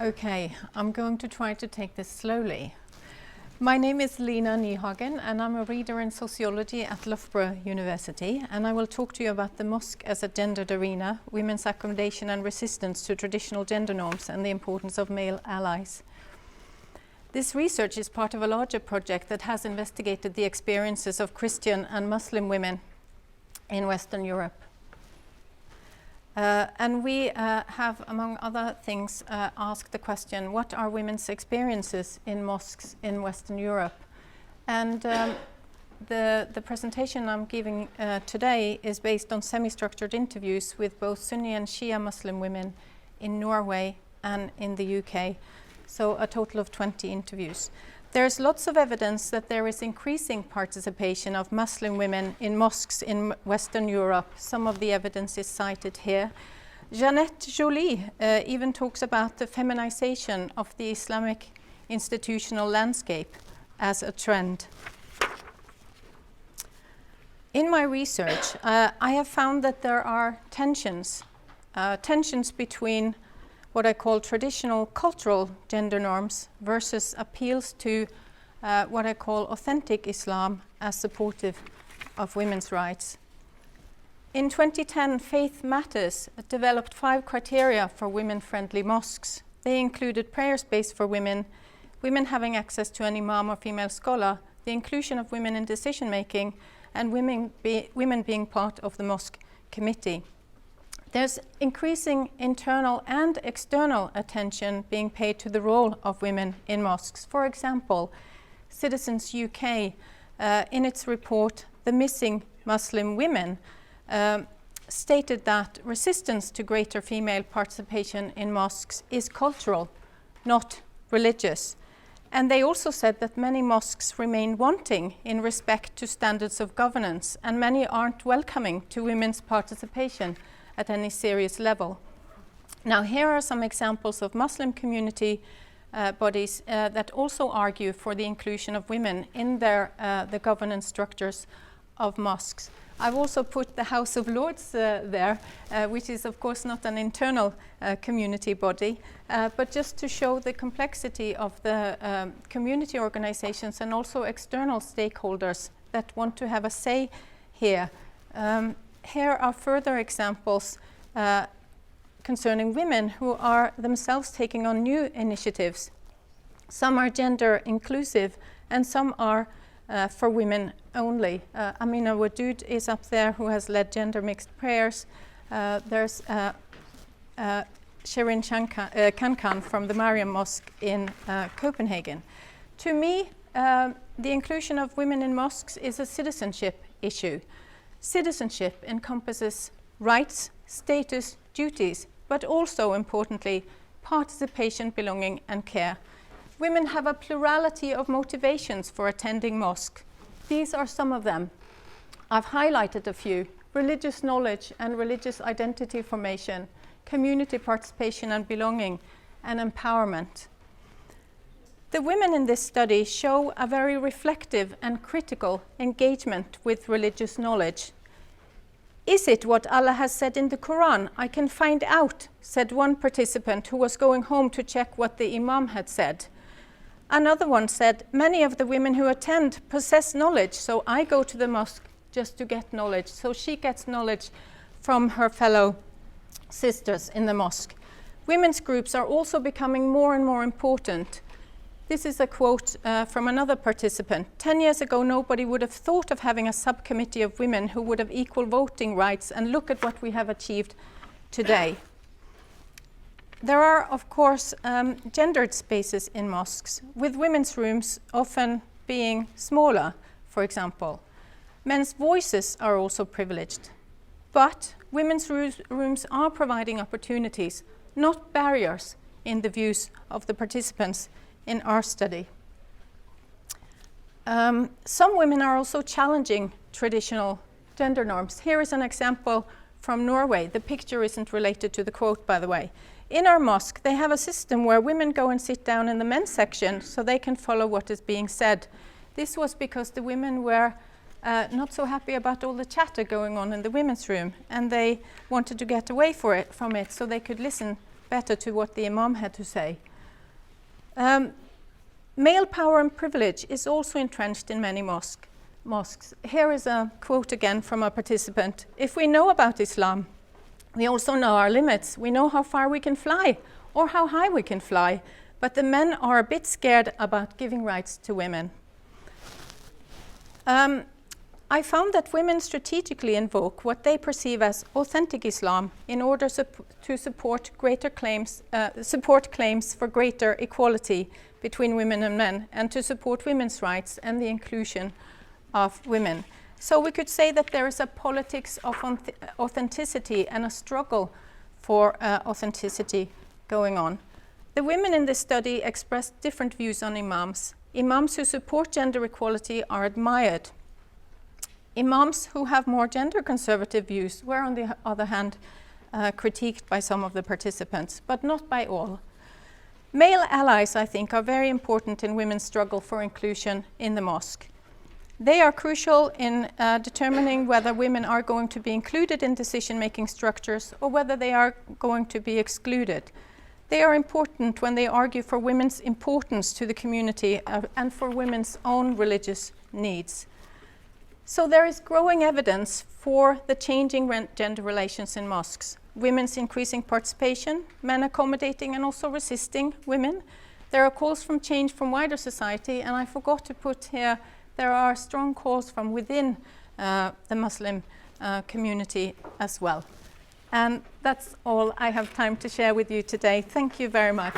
Okay, I'm going to try to take this slowly. My name is Lina Nyhagen, and I'm a reader in sociology at Loughborough University, and I will talk to you about the mosque as a gendered arena, women's accommodation and resistance to traditional gender norms, and the importance of male allies. This research is part of a larger project that has investigated the experiences of Christian and Muslim women in Western Europe. And we have, among other things, asked the question, what are women's experiences in mosques in Western Europe? And the presentation I'm giving today is based on semi-structured interviews with both Sunni and Shia Muslim women in Norway and in the UK, so a total of 20 interviews. There's lots of evidence that there is increasing participation of Muslim women in mosques in Western Europe. Some of the evidence is cited here. Jeanette Joly even talks about the feminization of the Islamic institutional landscape as a trend. In my research, I have found that there are tensions between what I call traditional cultural gender norms versus appeals to what I call authentic Islam as supportive of women's rights. In 2010, Faith Matters developed 5 criteria for women-friendly mosques. They included prayer space for women, women having access to an imam or female scholar, the inclusion of women in decision-making, and women being part of the mosque committee. There's increasing internal and external attention being paid to the role of women in mosques. For example, Citizens UK, in its report, The Missing Muslim Women, stated that resistance to greater female participation in mosques is cultural, not religious. And they also said that many mosques remain wanting in respect to standards of governance, and many aren't welcoming to women's participation at any serious level. Now, here are some examples of Muslim community bodies that also argue for the inclusion of women in the governance structures of mosques. I've also put the House of Lords there, which is of course not an internal community body, but just to show the complexity of the community organizations and also external stakeholders that want to have a say here. Here are further examples concerning women who are themselves taking on new initiatives. Some are gender inclusive and some are for women only. Amina Wadood is up there, who has led gender mixed prayers. There's Shirin Kankan from the Mariam Mosque in Copenhagen. To me, the inclusion of women in mosques is a citizenship issue. Citizenship encompasses rights, status, duties, but also, importantly, participation, belonging, and care. Women have a plurality of motivations for attending mosque. These are some of them. I've highlighted a few: religious knowledge and religious identity formation, community participation and belonging, and empowerment. The women in this study show a very reflective and critical engagement with religious knowledge. Is it what Allah has said in the Quran? I can find out, said one participant who was going home to check what the Imam had said. Another one said, many of the women who attend possess knowledge, so I go to the mosque just to get knowledge. So she gets knowledge from her fellow sisters in the mosque. Women's groups are also becoming more and more important. This is a quote from another participant. 10 years ago, nobody would have thought of having a subcommittee of women who would have equal voting rights, and look at what we have achieved today. There are, of course, gendered spaces in mosques, with women's rooms often being smaller, for example. Men's voices are also privileged. But women's rooms are providing opportunities, not barriers, in the views of the participants in our study. Some women are also challenging traditional gender norms. Here is an example from Norway. The picture isn't related to the quote, by the way. In our mosque, they have a system where women go and sit down in the men's section so they can follow what is being said. This was because the women were not so happy about all the chatter going on in the women's room, and they wanted to get away from it so they could listen better to what the Imam had to say. Male power and privilege is also entrenched in many mosques. Here is a quote again from a participant. If we know about Islam, we also know our limits. We know how far we can fly or how high we can fly, but the men are a bit scared about giving rights to women. I found that women strategically invoke what they perceive as authentic Islam in order to support claims for greater equality between women and men, and to support women's rights and the inclusion of women. So we could say that there is a politics of authenticity and a struggle for authenticity going on. The women in this study expressed different views on imams. Imams who support gender equality are admired. Imams who have more gender conservative views were, on the other hand, critiqued by some of the participants, but not by all. Male allies, I think, are very important in women's struggle for inclusion in the mosque. They are crucial in determining whether women are going to be included in decision-making structures or whether they are going to be excluded. They are important when they argue for women's importance to the community and for women's own religious needs. So there is growing evidence for the changing gender relations in mosques. Women's increasing participation, men accommodating and also resisting women. There are calls for change from wider society, and I forgot to put here, there are strong calls from within the Muslim community as well. And that's all I have time to share with you today. Thank you very much.